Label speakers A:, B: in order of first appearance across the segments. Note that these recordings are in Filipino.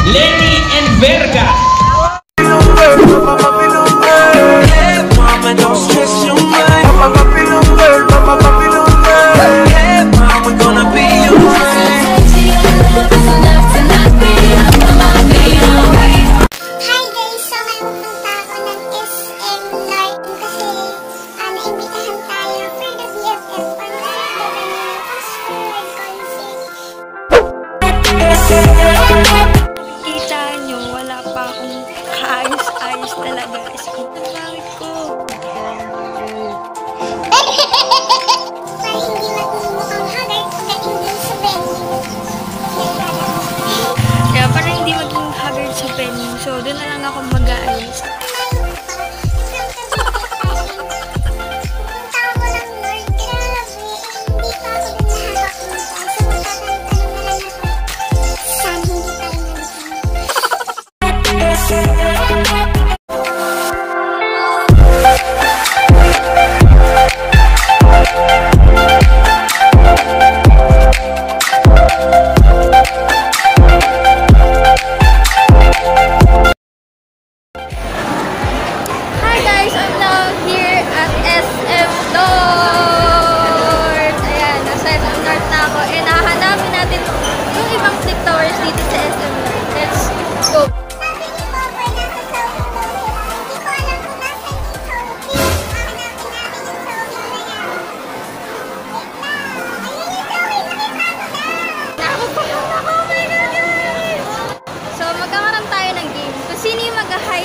A: Lenny and Verga.
B: Kita nyo, wala pa akong kaayos-ayos talaga. Isip na bakit ko. Kaya parang hindi maging haggard sa venue. So, doon na lang ako mag-aayos.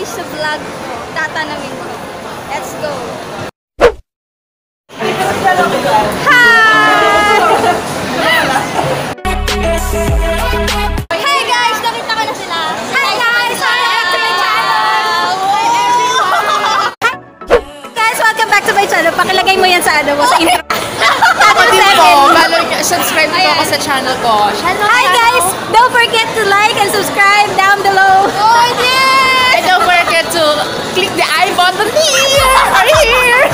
B: Sa vlog, tatanungin ko. Let's go! Hi! Hey guys! Nakita ko na sila! Hi guys! Welcome to my channel! Guys, welcome back to my channel. Pakilagay mo yan sa ano mo, sa intro.
C: Subscribe po ako sa channel ko.
B: Hi guys! Don't forget to like and subscribe down below.
C: Oh yeah! And don't forget to click the I button here or here.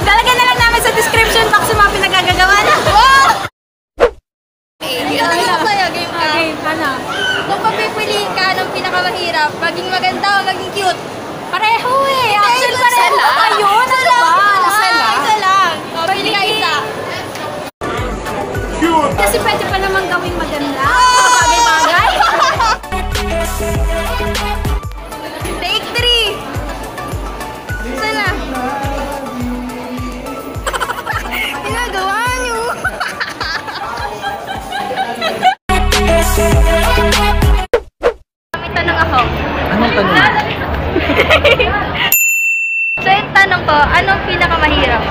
B: Lalagyan na lang namin sa description box yung mga pinagagagawa na.
C: Oh!
B: Game ka. Ano? Kung papipili ka ng pinakamahirap, maging maganda o maging cute, pareho eh. Actually, pareho ba kayo? Isa lang. Pili ka isa. Kasi pwede pa naman gawing maganda. Bagay-bagay. Take 3. Isa na. Ginagawa niyo. May tanong ako.
A: Anong tanong?
B: So yung tanong ko, anong pinakamahirap?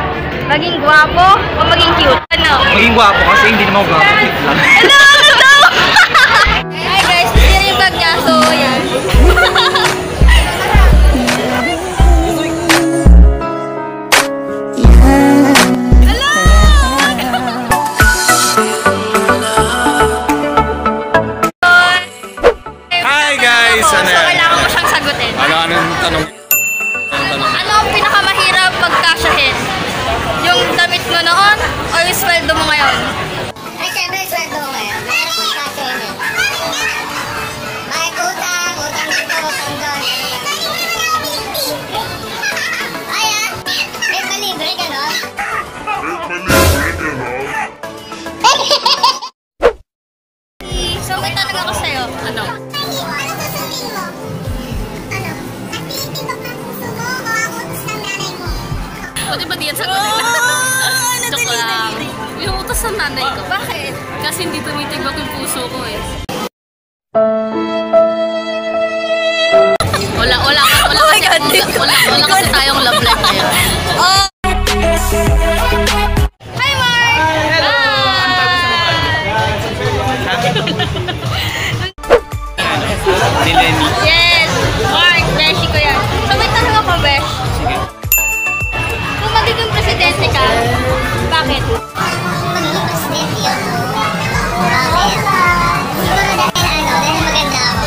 B: Maging gwapo o maging cute? Ano?
A: Maging gwapo kasi hindi naman gwapo.
B: Hello! Hi guys, hindi na yung bag niya. So, yan. Hello!
A: Hi guys!
B: So, kailangan mo siyang sagutin.
A: Anong tanong?
B: Ano ang pinakamahirap pagkasyahin? Yung damit mo noon o yung sweldo mo ngayon?
D: Ay, siyempre, sweldo ko ngayon. Mahirap po ikasyahin. May utang dito, utang doon. Ay, may malibre ka, no?
B: So, may tanong ako sa'yo. Ano?
D: Ano sasabihin mo? Ano? Nagtitibak ng puso mo o ang utos ng nanay mo?
C: Pwede ba diyan sagutin? Joke lang. Yung utos ng nanay ko.
B: Bakit?
C: Kasi hindi tumitibak yung puso ko eh. Wala kasi tayong love life ngayon.
B: Hi, Mark!
A: Ni Lenny.
B: Yes! Mark, beshi ko yan. So, may tanong ako, besh.
A: Sige.
B: Kung magiging presidente ka, bakit?
D: Magiging presidente yun. Bakit? Siguro dahil maganda ako.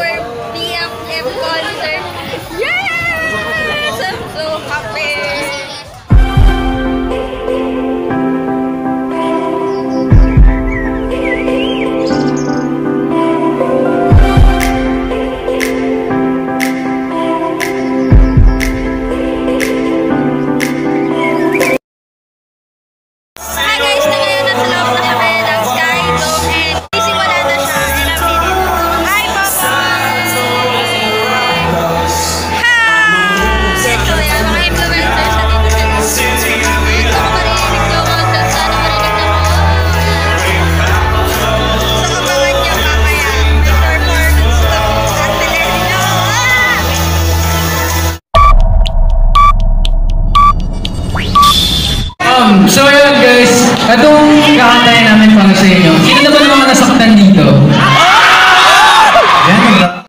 B: our BFF concert. Yes! I'm so happy! Hi guys, na ngayon nasa loob na kami ng Skydome and sisimula na siya in a minute. Hi Papa! Hi! So yan, mga influencers na dito sila. Dito ko marinig yung content, sana marinig na ko. So kabangan niyo mamaya, may performance ko at Telerino.
E: So yun guys, itong kakantayin namin para sa inyo. Sino naman ang mga nasaktan dito? Yan.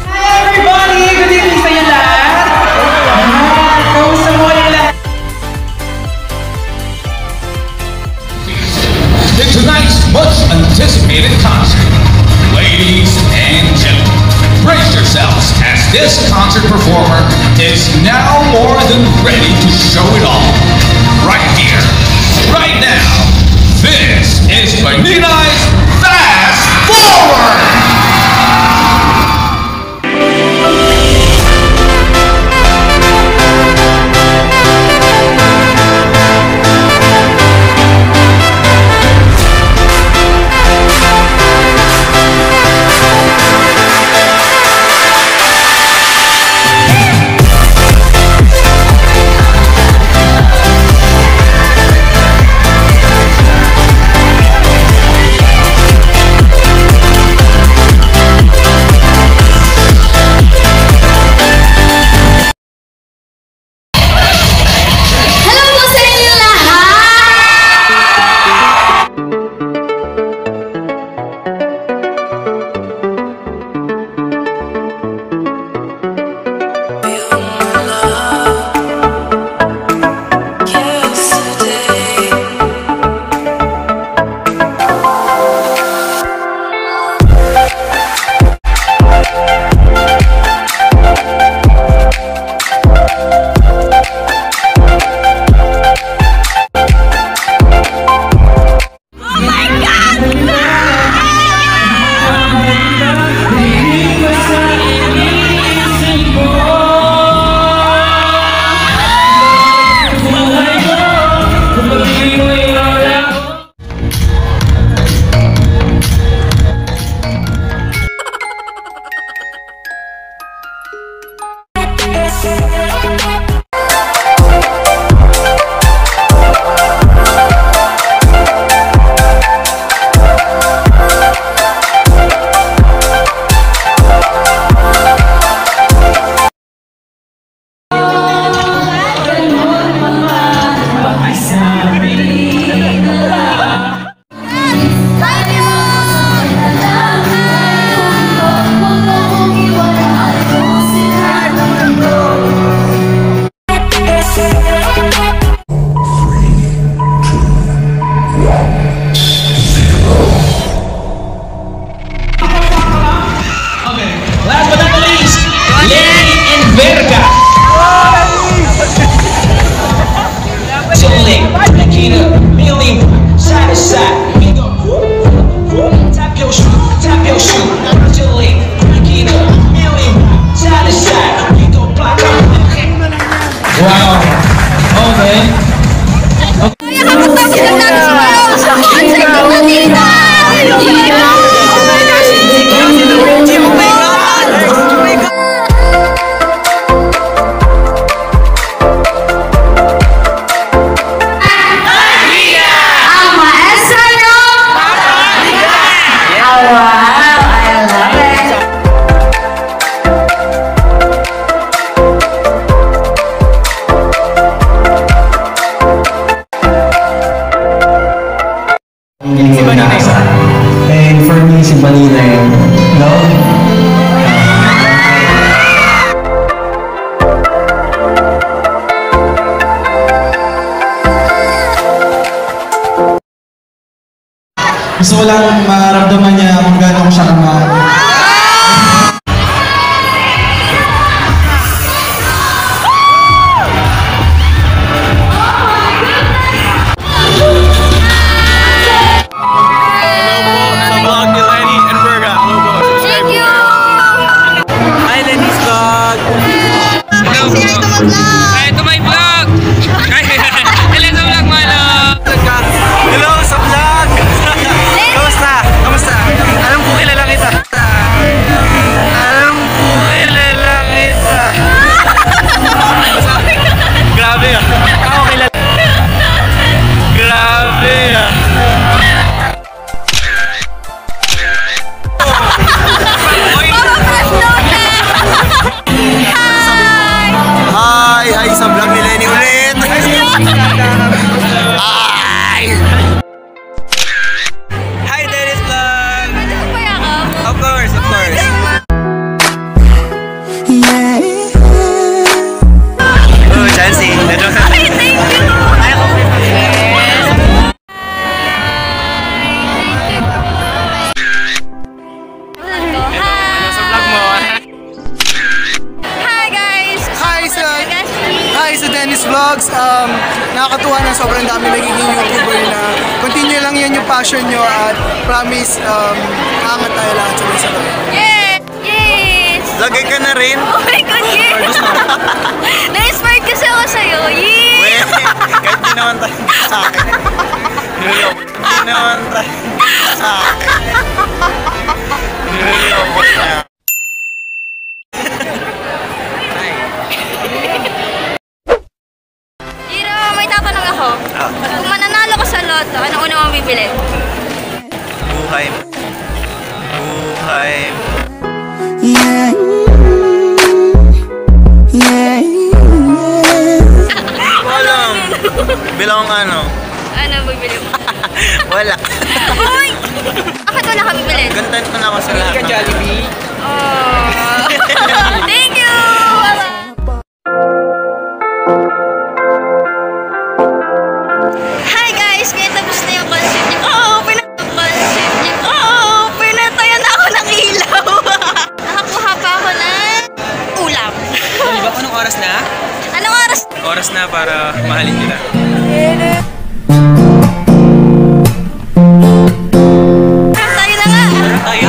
E: Hi everybody! Good evening sa inyo lahat! Kamusta mo kayo lahat?
F: Tonight's much anticipated concert. Ladies and gentlemen, brace yourselves as this concert performer is now more than ready to show it all. Right here, right now, this is Manina's Fast Forward!
E: And for me, si Manina yun. No?
A: Hi, Dennis Vlog!
B: Pwede ko payakap?
A: Of course, of course. Oh, Chansey.
B: Okay, thank you!
A: Sa vlog mo.
B: Hi guys!
G: Hi sa Dennis Vlogs. Nakakatuwa na sobrang dami nagiging YouTuber na continue lang yan yung passion nyo at promise aangat tayo lahat sabay-sabay.
B: Yes! Yes!
A: Lagay ka na rin.
B: Oh my God, yes! Na-inspired kasi ako sa'yo. Yes!
A: Kahit di naman tayo sa akin. Di naman tayo sa akin. Niloloko niya.
B: Jiro, may tatanong ako. Kung mananalo ka sa loto, anong una mong bibili?
A: Buhay mo. Buhay mo. Walang. Bilang ano?
B: Ano bibili mo?
A: Wala.
B: Uy! Bakit wala ka bibili?
A: Content ko na ako sa lahat.
E: Jollibee.
B: Oh. Thank you! Hi guys! Ngayon tapos na yung concert niyo. Pinatayan na ako ng ilaw. Nakakuha pa ako ng ulam.
E: Di ba anong oras na?
B: Anong oras?
A: Oras na para mahalin kita.
B: Tayo na nga!
A: Tayo.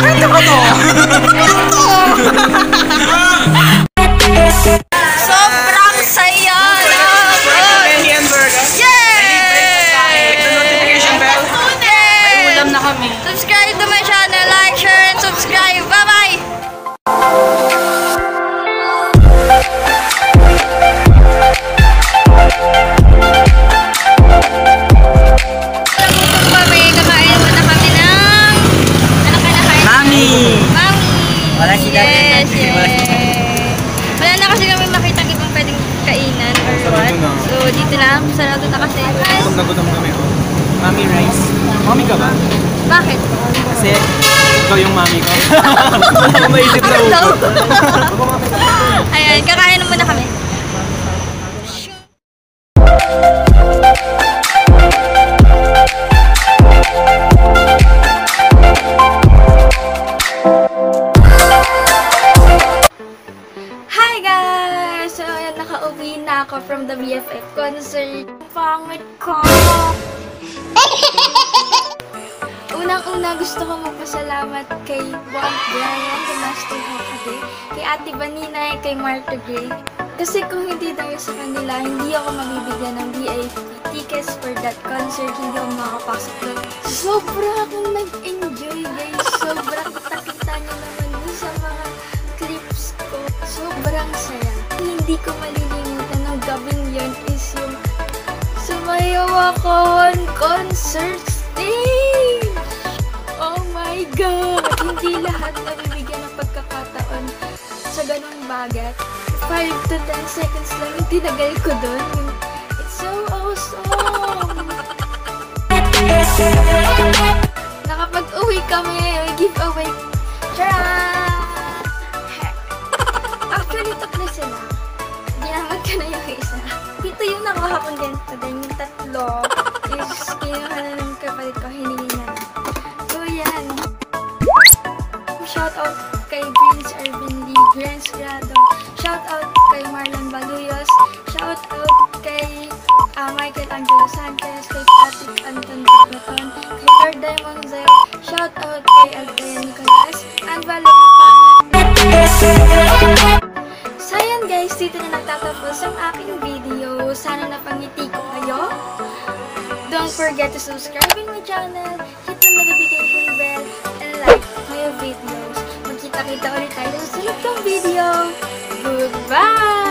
B: Ano ba to? Sobrang saya!
E: Ulam na kami.
B: Subscribe to my channel, like, share, and subscribe. Bye-bye! Nagutom kami, kakain muna kami ng... Ano kinakain?
E: Mami!
B: Mami!
E: Wala si Daddy.
B: Yes, yes. Wala na kasi kami makita ibang pwedeng kainan or what. So, dito lang. Sarado na kasi.
E: Nagutom kami. Mami rice. Mami ka ba?
B: Bakit?
E: Kasi ikaw yung mami ko. Ako maisip na
B: Hello?
E: upo.
B: Ayan, kakain muna kami. Hi guys! So, ayan, nakauwi na ako from the BFF concert. Pangit ko! Unang-una gusto ko magpasalamat kay Juan Brian, the Master Hokage, kay Ate Vanina, kay Martha Gray. Kasi kung hindi dahil sa kanila, hindi ako mabibigyan ng VIP tickets for that concert, hindi ako makakapasok doon. Sobra akong nag-enjoy guys, sobrang kita-kita niyo naman dun sa mga clips ko. Sobrang saya. Hindi ko malilimutan ng gabing yun is yung sumayaw ako on concert stage! Oh my God! Hindi lahat nabibigyan ng pagkakataon sa ganong bagay. 5 to 10 seconds lang yung tinagal ko doon. It's so awesome! Nakapag-uwi kami, may giveaway. Tara! Actually, tatlo sila. Ginamit ko na yung isa. Ito yung nakuha kong ganito din. Yung tatlo is kinuha na ng kapalit ko, hiningi na. So, yan. Shout out kay Prince Urban Lee, Grants Grado. Shout out kay Marlon Baluyos. Shout out kay Michael Angelo Sanchez, kay Patrick Anton Baton, kay Lord Diamond Zeo. Shout out kay Althea Nicolas and Valerie Pana. So yan guys, dito na nagtatapos ang aking video. Sana napangiti ko kayo. Don't forget to subscribe in my channel, hit the notification bell, and like my videos. Magkita-kita ulit tayo sa sunod kong video. Goodbye!